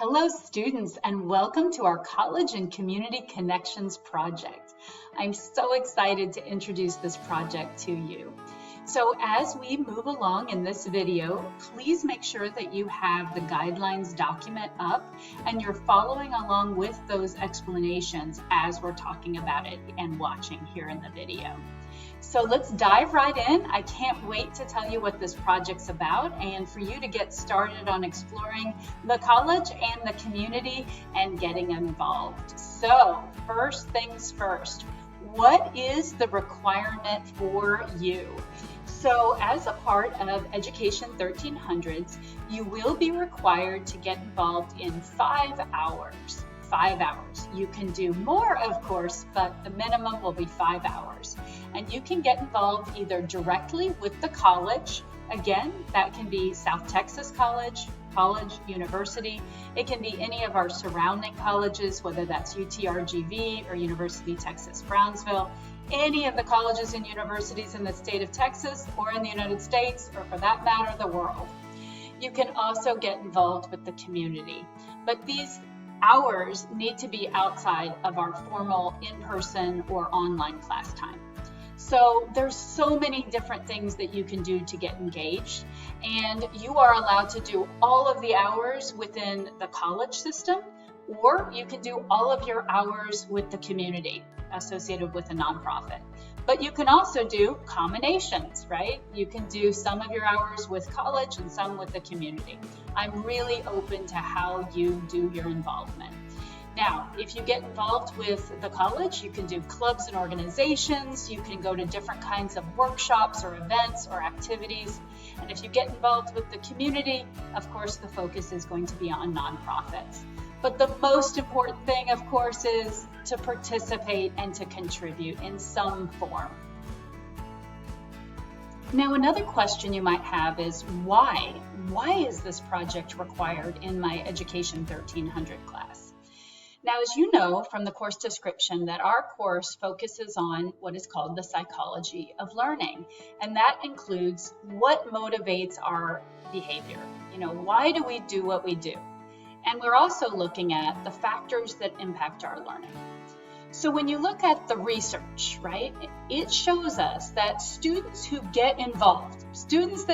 Hello students and welcome to our College and Community Connections project. I'm so excited to introduce this project to you. So as we move along in this video, please make sure that you have the guidelines document up and you're following along with those explanations as we're talking about it and watching here in the video. So let's dive right in. I can't wait to tell you what this project's about and for you to get started on exploring the college and the community and getting involved. So first things first, what is the requirement for you? So as a part of Education 1300s, you will be required to get involved in 5 hours. 5 hours. You can do more, of course, but the minimum will be 5 hours. And you can get involved either directly with the college. Again, that can be South Texas College, university. It can be any of our surrounding colleges, whether that's UTRGV or University of Texas Brownsville, any of the colleges and universities in the state of Texas or in the United States, or for that matter, the world. You can also get involved with the community. But these hours need to be outside of our formal in-person or online class time. So there's so many different things that you can do to get engaged, and you are allowed to do all of the hours within the college system, or you can do all of your hours with the community associated with a nonprofit. But you can also do combinations, right? You can do some of your hours with college and some with the community. I'm really open to how you do your involvement. Now, if you get involved with the college, you can do clubs and organizations, you can go to different kinds of workshops or events or activities. And if you get involved with the community, of course, the focus is going to be on nonprofits. But the most important thing, of course, is to participate and to contribute in some form. Now, another question you might have is why? Why is this project required in my Education 1300 class? Now, as you know from the course description, that our course focuses on what is called the psychology of learning, and that includes what motivates our behavior. Why do we do what we do? And we're also looking at the factors that impact our learning. So when you look at the research, right, it shows us that students who get involved, students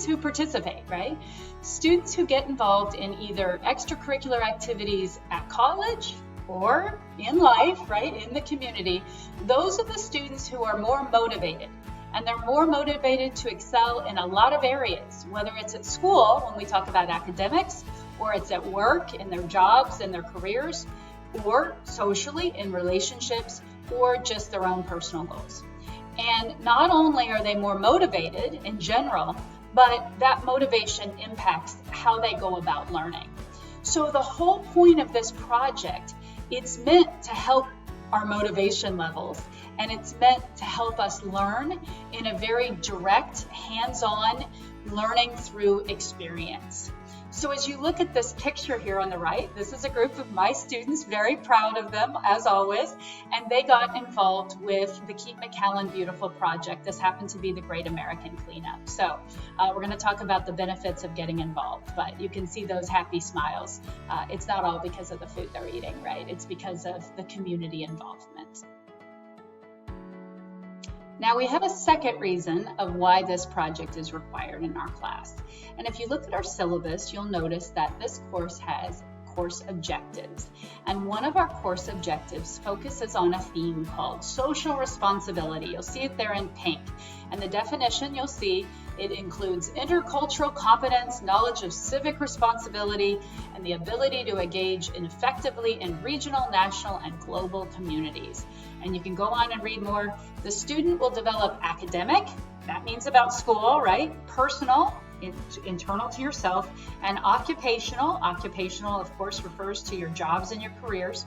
who participate, right, students who get involved in either extracurricular activities at college or in life, right, in the community, those are the students who are more motivated. And they're more motivated to excel in a lot of areas, whether it's at school, when we talk about academics, or it's at work, in their jobs, in their careers, or socially, in relationships, or just their own personal goals. And not only are they more motivated in general, but that motivation impacts how they go about learning. So the whole point of this project, it's meant to help our motivation levels, and it's meant to help us learn in a very direct, hands-on learning through experience. So as you look at this picture here on the right, this is a group of my students, very proud of them as always, and they got involved with the Keep McAllen Beautiful project. This happened to be the Great American Cleanup. So we're going to talk about the benefits of getting involved, but you can see those happy smiles. It's not all because of the food they're eating, right? It's because of the community involvement. Now we have a second reason of why this project is required in our class. And if you look at our syllabus, you'll notice that this course has course objectives. And one of our course objectives focuses on a theme called social responsibility. You'll see it there in pink. And the definition you'll see, it includes intercultural competence, knowledge of civic responsibility, and the ability to engage effectively in regional, national, and global communities. And you can go on and read more. The student will develop academic, that means about school, right? Personal, internal to yourself, and occupational of course refers to your jobs and your careers,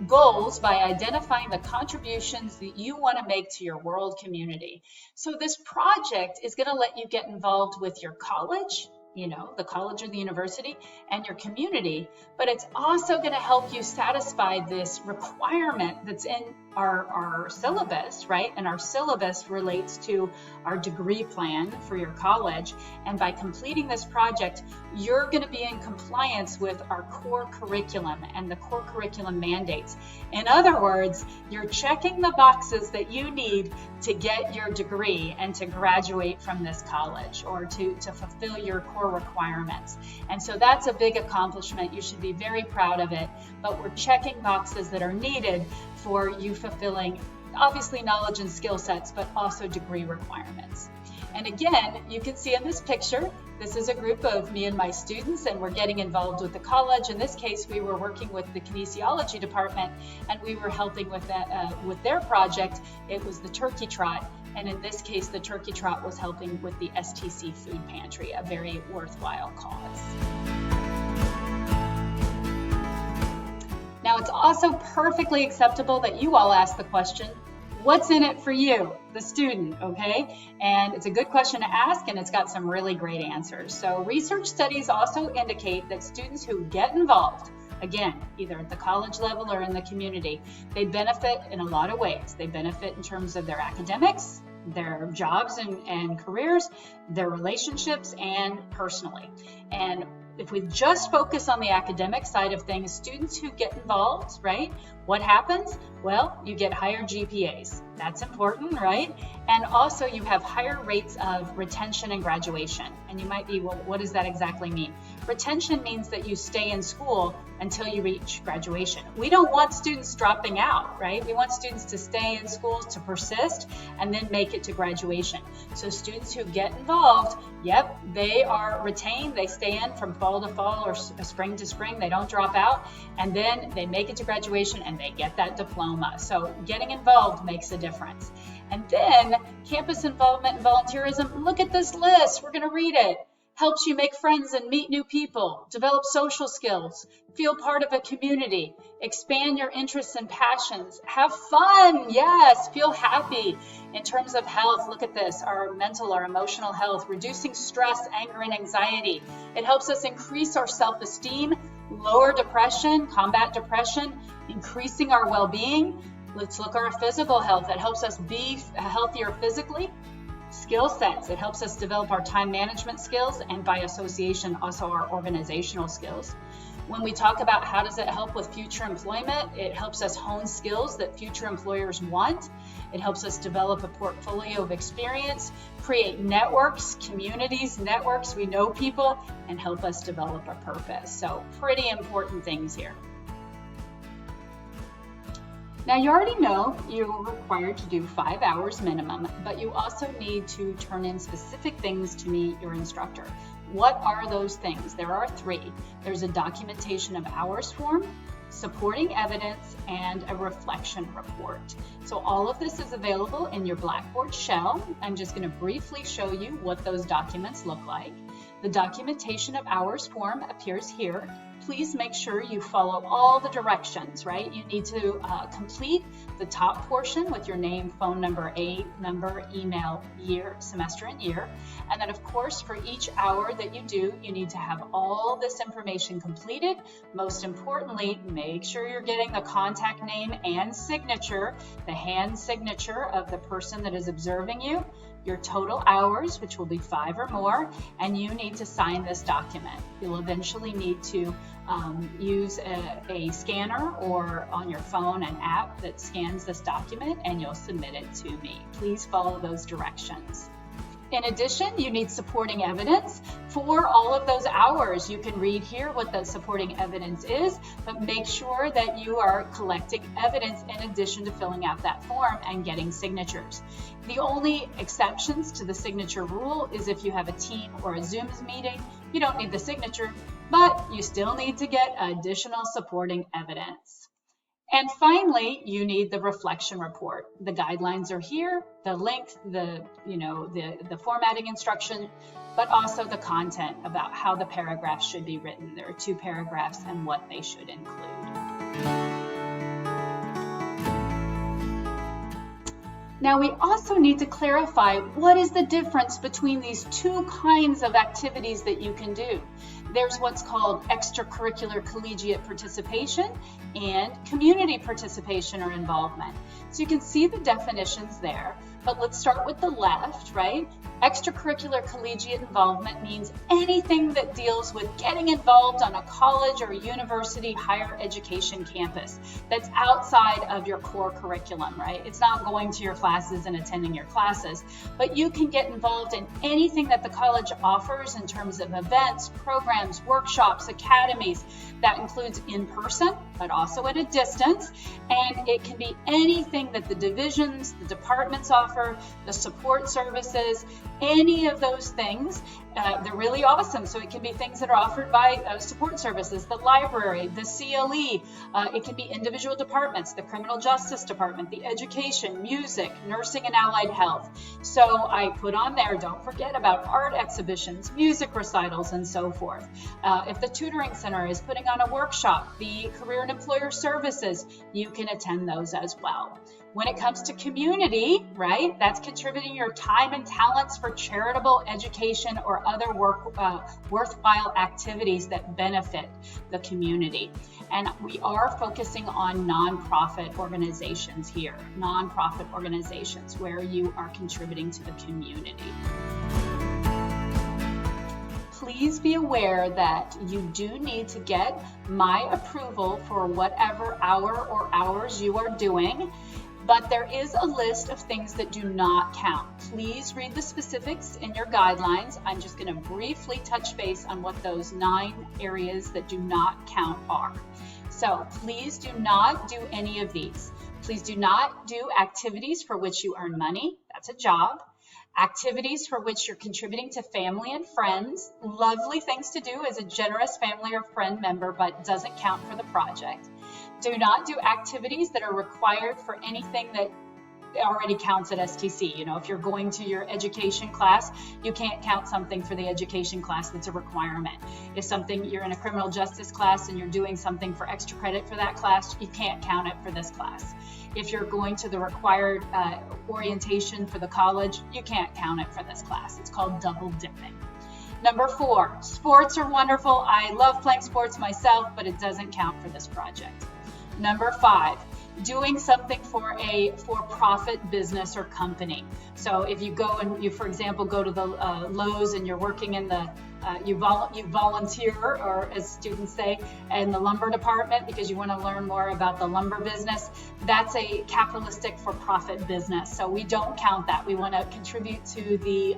goals by identifying the contributions that you want to make to your world community. So this project is going to let you get involved with your college, the college or the university, and your community, but it's also going to help you satisfy this requirement that's in our syllabus, right? And our syllabus relates to our degree plan for your college. And by completing this project, you're going to be in compliance with our core curriculum and the core curriculum mandates. In other words, you're checking the boxes that you need to get your degree and to graduate from this college, or to fulfill your core requirements. And so that's a big accomplishment. You should be very proud of it. But we're checking boxes that are needed for you fulfilling, obviously, knowledge and skill sets, but also degree requirements. And again, you can see in this picture, this is a group of me and my students, and we're getting involved with the college. In this case, we were working with the kinesiology department, and we were helping with that, with their project. It was the Turkey Trot. And in this case, the Turkey Trot was helping with the STC Food Pantry, a very worthwhile cause. Now, it's also perfectly acceptable that you all ask the question, what's in it for you, the student, okay? And it's a good question to ask, and it's got some really great answers. So research studies also indicate that students who get involved, again, either at the college level or in the community, they benefit in a lot of ways. They benefit in terms of their academics, their jobs and careers, their relationships, and personally. And if we just focus on the academic side of things, students who get involved, right? What happens? Well, you get higher GPAs. That's important, right? And also you have higher rates of retention and graduation. And you might be, well, what does that exactly mean? Retention means that you stay in school until you reach graduation. We don't want students dropping out, right? We want students to stay in school, to persist, and then make it to graduation. So students who get involved, yep, they are retained. They stay in from fall to fall or spring to spring. They don't drop out. And then they make it to graduation and they get that diploma. So getting involved makes a difference. And then campus involvement and volunteerism. Look at this list. We're going to read it. Helps you make friends and meet new people, develop social skills, feel part of a community, expand your interests and passions, have fun, yes, feel happy. In terms of health, look at this, our mental, our emotional health, reducing stress, anger, and anxiety. It helps us increase our self-esteem, lower depression, combat depression, increasing our well-being. Let's look at our physical health. It helps us be healthier physically. Skill sets, it helps us develop our time management skills, and by association also our organizational skills. When we talk about how does it help with future employment, it helps us hone skills that future employers want. It helps us develop a portfolio of experience, create networks, communities, networks, we know people, and help us develop a purpose. So pretty important things here. Now, you already know you're required to do 5 hours minimum, but you also need to turn in specific things to meet your instructor. What are those things? There are 3. There's a documentation of hours form, supporting evidence, and a reflection report. So all of this is available in your Blackboard shell. I'm just going to briefly show you what those documents look like. The documentation of hours form appears here. Please make sure you follow all the directions, right? You need to complete the top portion with your name, phone number, aid number, email, year, semester, and year. And then, of course, for each hour that you do, you need to have all this information completed. Most importantly, make sure you're getting the contact name and signature, the hand signature of the person that is observing you, your total hours, which will be 5 or more, and you need to sign this document. You'll eventually need to use a scanner or on your phone an app that scans this document, and you'll submit it to me. Please follow those directions. In addition, you need supporting evidence for all of those hours. You can read here what the supporting evidence is, but make sure that you are collecting evidence in addition to filling out that form and getting signatures. The only exceptions to the signature rule is if you have a team or a Zoom meeting, you don't need the signature, but you still need to get additional supporting evidence. And finally, you need the reflection report. The guidelines are here, the length, the formatting instruction, but also the content about how the paragraphs should be written. There are 2 paragraphs and what they should include. Now, we also need to clarify what is the difference between these 2 kinds of activities that you can do. There's what's called extracurricular collegiate participation and community participation or involvement. So you can see the definitions there, but let's start with the left, right? Extracurricular collegiate involvement means anything that deals with getting involved on a college or university higher education campus that's outside of your core curriculum, right? It's not going to your classes and attending your classes, but you can get involved in anything that the college offers in terms of events, programs, workshops, academies. That includes in person, but also at a distance, and it can be anything that the divisions, the departments offer, the support services, any of those things. They're really awesome. So it can be things that are offered by support services, the library, the CLE. It can be individual departments, the criminal justice department, the education, music, nursing, and allied health. So I put on there, don't forget about art exhibitions, music recitals, and so forth. If the tutoring center is putting on a workshop, the career and employer services, you can attend those as well. When it comes to community, right, that's contributing your time and talents for charitable, education, or other worthwhile activities that benefit the community. And we are focusing on nonprofit organizations here, nonprofit organizations where you are contributing to the community. Please be aware that you do need to get my approval for whatever hour or hours you are doing. But there is a list of things that do not count. Please read the specifics in your guidelines. I'm just going to briefly touch base on what those 9 areas that do not count are. So please do not do any of these. Please do not do activities for which you earn money. That's a job. Activities for which you're contributing to family and friends. Lovely things to do as a generous family or friend member, but doesn't count for the project. Do not do activities that are required for anything that already counts at STC. You know, if you're going to your education class, you can't count something for the education class that's a requirement. If you're in a criminal justice class and you're doing something for extra credit for that class, you can't count it for this class. If you're going to the required orientation for the college, you can't count it for this class. It's called double dipping. Number 4, sports are wonderful. I love playing sports myself, but it doesn't count for this project. Number 5, doing something for a for-profit business or company. So if you go and you, for example, go to the Lowe's and you're working in the you volunteer, or as students say, in the lumber department because you want to learn more about the lumber business, that's a capitalistic for-profit business. So we don't count that. We want to contribute to the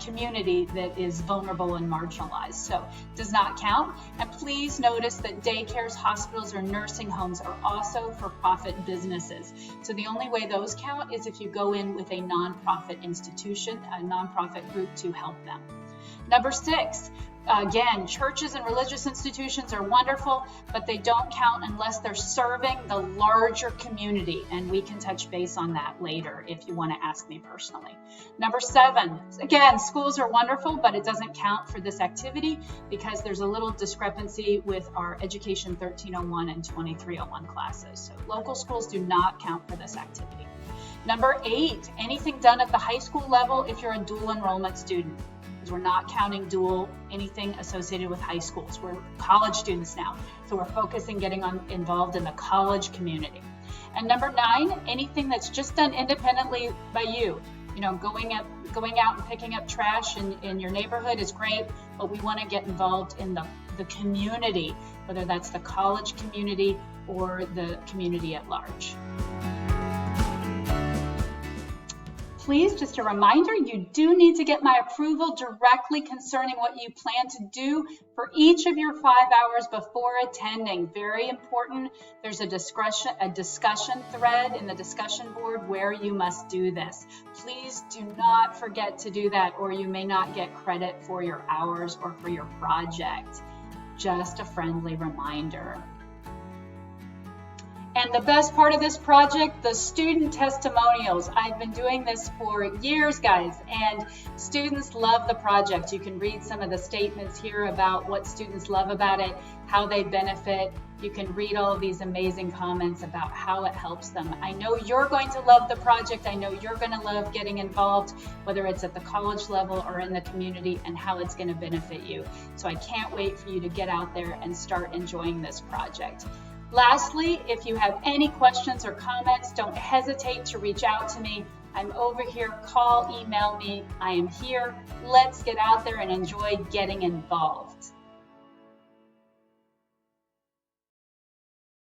community that is vulnerable and marginalized. So it does not count. And please notice that daycares, hospitals, or nursing homes are also for-profit businesses. So the only way those count is if you go in with a nonprofit institution, a nonprofit group to help them. Number 6, again, churches and religious institutions are wonderful, but they don't count unless they're serving the larger community, and we can touch base on that later if you want to ask me personally. Number 7, again, schools are wonderful, but it doesn't count for this activity because there's a little discrepancy with our Education 1301 and 2301 classes. So local schools do not count for this activity. Number 8, anything done at the high school level if you're a dual enrollment student. We're not counting dual, anything associated with high schools. We're college students now, so we're focusing getting involved in the college community. And number 9, anything that's just done independently by you. You know, going out and picking up trash in your neighborhood is great, but we want to get involved in the community, whether that's the college community or the community at large. Please, just a reminder, you do need to get my approval directly concerning what you plan to do for each of your 5 hours before attending. Very important. There's a discussion thread in the discussion board where you must do this. Please do not forget to do that, or you may not get credit for your hours or for your project. Just a friendly reminder. And the best part of this project, the student testimonials. I've been doing this for years, guys, and students love the project. You can read some of the statements here about what students love about it, how they benefit. You can read all of these amazing comments about how it helps them. I know you're going to love the project. I know you're going to love getting involved, whether it's at the college level or in the community, and how it's going to benefit you. So I can't wait for you to get out there and start enjoying this project. Lastly, if you have any questions or comments, don't hesitate to reach out to me. I'm over here. Call, email me. I am here. Let's get out there and enjoy getting involved.